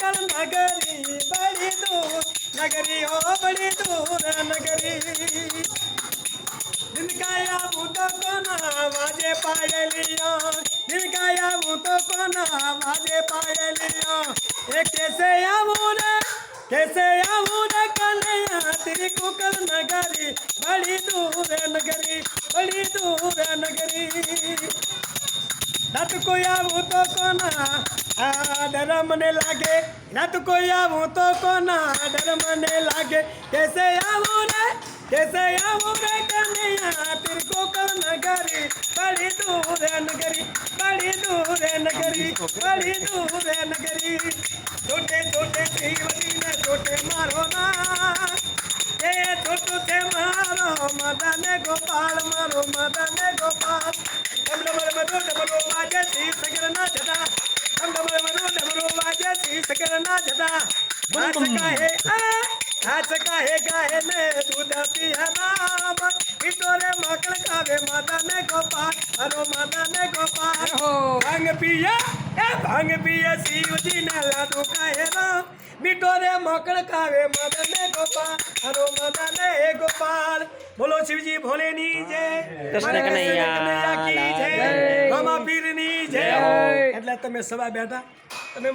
गोकर्ण नगरी बड़ी दूर नगरी हो बड़ी दूर नगरी निनकाया भूतो कोना वाजे पायलिया निनकाया भूतो कोना वाजे पायलिया ये कैसे आऊं रे कन्हैया तेरी गोकर्ण नगरी बड़ी दूर नगरी नत कोई आऊं तो कोना डर मने लागे नत कोई आऊं तो कोना डर मने लागे कैसे आऊं रे कन्हैया तेरी गोकर्ण नगरी बड़ी दूर नगरी छोटे छोटे शिवजी ने छोटे मारो ना ये छोटू से मारो मदन गोपाल मारो मदन गोपाल हम डमरो वाजे सी सगर ना जदा हम डमरो वाजे सी सगर ना जदा नाच काहे गाहे ने दूध पिया राम इतोरे मकल कावे मदन गोपाल हरो मदन गोपाल भांग पिया शिव जी ने लाडू काहे राम मिठोरे मकल कावे मदन गोपाल हरो मदन गोपाल बोलो शिवजी भोले नी जय કૃષ્ણ કનૈયા की जय જય. મામા પીર ની જય એટલે તમે સવા બેઠા તમે